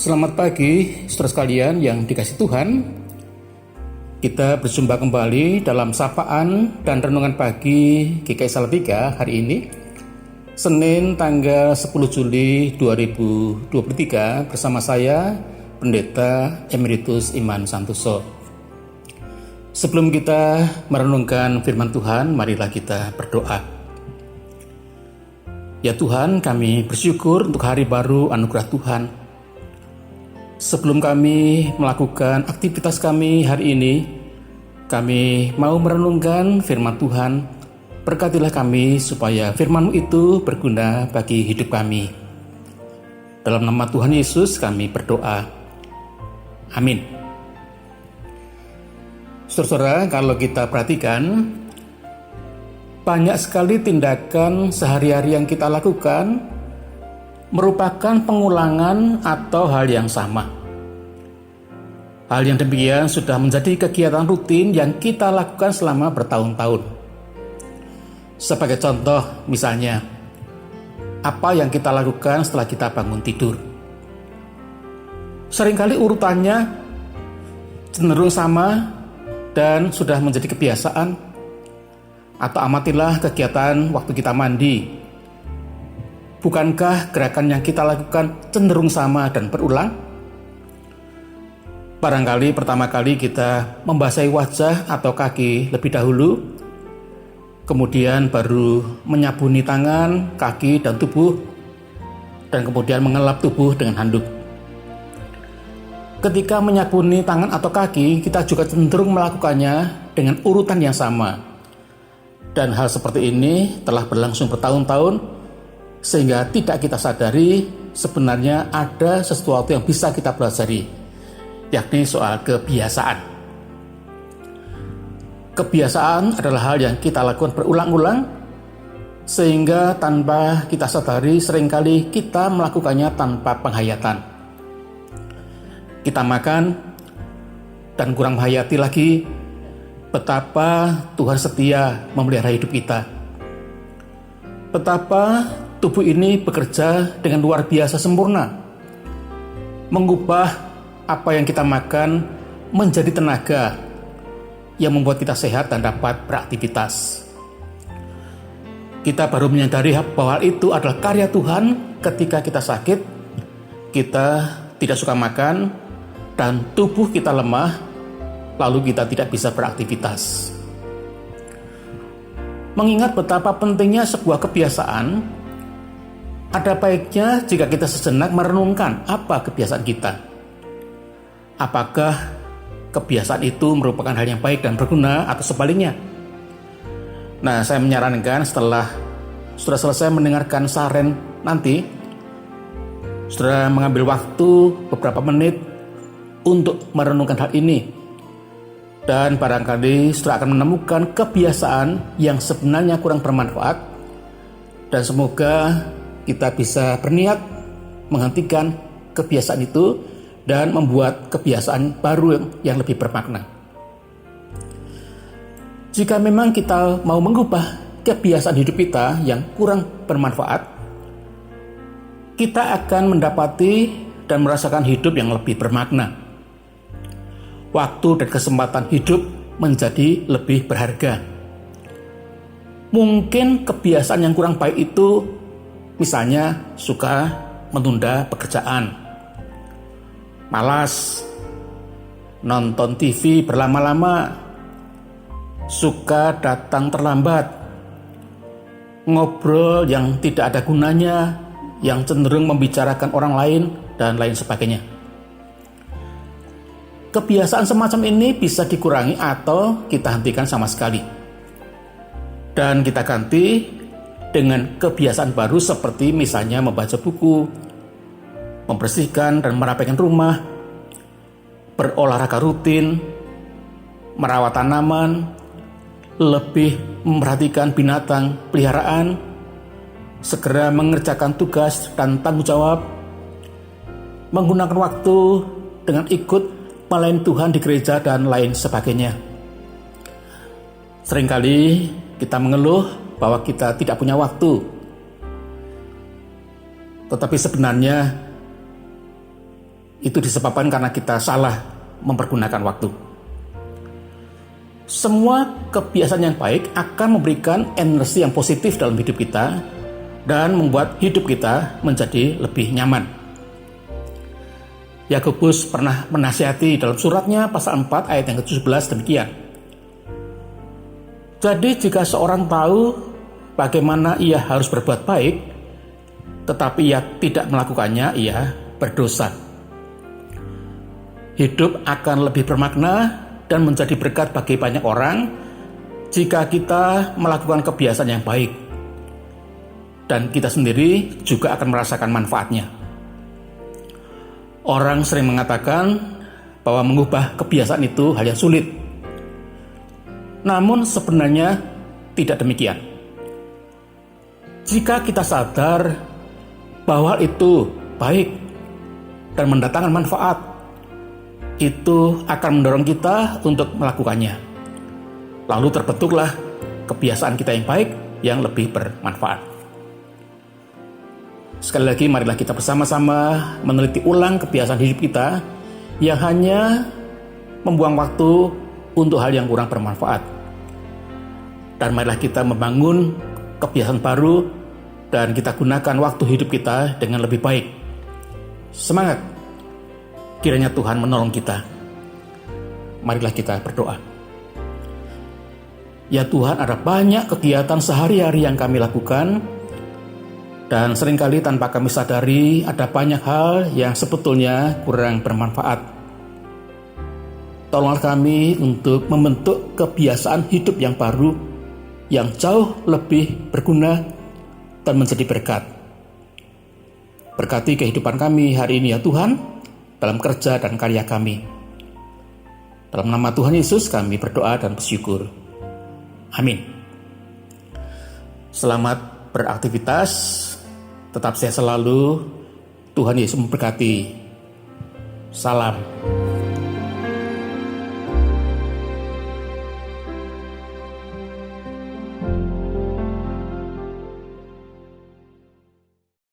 Selamat pagi, saudara sekalian yang dikasihi Tuhan. Kita berjumpa kembali dalam sapaan dan renungan pagi GKI Salatiga hari ini, Senin tanggal 10 Juli 2023 bersama saya, Pendeta Emeritus Iman Santoso. Sebelum kita merenungkan firman Tuhan, marilah kita berdoa. Ya Tuhan, kami bersyukur untuk hari baru anugerah Tuhan. Sebelum kami melakukan aktivitas kami hari ini, kami mau merenungkan firman Tuhan. Berkatilah kami supaya firman-Mu itu berguna bagi hidup kami. Dalam nama Tuhan Yesus kami berdoa. Amin. Saudara-saudara, kalau kita perhatikan, banyak sekali tindakan sehari-hari yang kita lakukan merupakan pengulangan atau hal yang sama. Hal yang demikian sudah menjadi kegiatan rutin yang kita lakukan selama bertahun-tahun. Sebagai contoh, misalnya, apa yang kita lakukan setelah kita bangun tidur. Seringkali urutannya cenderung sama dan sudah menjadi kebiasaan. Atau amatilah kegiatan waktu kita mandi. Bukankah gerakan yang kita lakukan cenderung sama dan berulang? Barangkali pertama kali kita membasahi wajah atau kaki lebih dahulu, kemudian baru menyabuni tangan, kaki, dan tubuh, dan kemudian mengelap tubuh dengan handuk. Ketika menyabuni tangan atau kaki, kita juga cenderung melakukannya dengan urutan yang sama. Dan hal seperti ini telah berlangsung bertahun-tahun, sehingga tidak kita sadari sebenarnya ada sesuatu yang bisa kita pelajari, yakni soal kebiasaan. Kebiasaan adalah hal yang kita lakukan berulang-ulang, sehingga tanpa kita sadari seringkali kita melakukannya tanpa penghayatan. Kita makan dan kurang menghayati lagi betapa Tuhan setia memelihara hidup kita. Betapa tubuh ini bekerja dengan luar biasa sempurna, mengubah apa yang kita makan menjadi tenaga yang membuat kita sehat dan dapat beraktivitas. Kita baru menyadari bahwa itu adalah karya Tuhan ketika kita sakit, kita tidak suka makan, dan tubuh kita lemah, lalu kita tidak bisa beraktivitas. Mengingat betapa pentingnya sebuah kebiasaan, ada baiknya jika kita sejenak merenungkan apa kebiasaan kita. Apakah kebiasaan itu merupakan hal yang baik dan berguna atau sebaliknya? Nah, saya menyarankan setelah sudah selesai mendengarkan saran nanti, saudara mengambil waktu beberapa menit untuk merenungkan hal ini. Dan barangkali saudara akan menemukan kebiasaan yang sebenarnya kurang bermanfaat. Dan semoga kita bisa berniat menghentikan kebiasaan itu dan membuat kebiasaan baru yang lebih bermakna. Jika memang kita mau mengubah kebiasaan hidup kita yang kurang bermanfaat, kita akan mendapati dan merasakan hidup yang lebih bermakna. Waktu dan kesempatan hidup menjadi lebih berharga. Mungkin kebiasaan yang kurang baik itu misalnya suka menunda pekerjaan, malas, nonton TV berlama-lama, suka datang terlambat, ngobrol yang tidak ada gunanya, yang cenderung membicarakan orang lain, dan lain sebagainya. Kebiasaan semacam ini bisa dikurangi atau kita hentikan sama sekali. Dan kita ganti dengan kebiasaan baru seperti misalnya membaca buku, membersihkan dan merapikan rumah, berolahraga rutin, merawat tanaman, lebih memperhatikan binatang peliharaan, segera mengerjakan tugas dan tanggung jawab, menggunakan waktu dengan ikut melayani Tuhan di gereja dan lain sebagainya. Seringkali kita mengeluh bahwa kita tidak punya waktu. Tetapi sebenarnya Itu disebabkan karena kita salah mempergunakan waktu. Semua kebiasaan yang baik akan memberikan energi yang positif dalam hidup kita dan membuat hidup kita menjadi lebih nyaman. Yakobus pernah menasihati dalam suratnya pasal 4 ayat yang ke-17 demikian. Jadi jika seorang tahu bagaimana ia harus berbuat baik, tetapi ia tidak melakukannya, ia berdosa. Hidup akan lebih bermakna dan menjadi berkat bagi banyak orang jika kita melakukan kebiasaan yang baik. Dan kita sendiri juga akan merasakan manfaatnya. Orang sering mengatakan bahwa mengubah kebiasaan itu hal yang sulit. Namun sebenarnya tidak demikian. Jika kita sadar bahwa itu baik dan mendatangkan manfaat, itu akan mendorong kita untuk melakukannya. Lalu terbentuklah kebiasaan kita yang baik yang lebih bermanfaat. Sekali lagi, marilah kita bersama-sama meneliti ulang kebiasaan hidup kita yang hanya membuang waktu untuk hal yang kurang bermanfaat. Dan marilah kita membangun kebiasaan baru dan kita gunakan waktu hidup kita dengan lebih baik. Semangat! Kiranya Tuhan menolong kita. Marilah kita berdoa. Ya Tuhan, ada banyak kegiatan sehari-hari yang kami lakukan, dan seringkali tanpa kami sadari ada banyak hal yang sebetulnya kurang bermanfaat. Tolonglah kami untuk membentuk kebiasaan hidup yang baru, yang jauh lebih berguna dan menjadi berkat. Berkati kehidupan kami hari ini ya Tuhan, dalam kerja dan karya kami. Dalam nama Tuhan Yesus kami berdoa dan bersyukur. Amin. Selamat beraktivitas, tetap sehat selalu. Tuhan Yesus memberkati. Salam.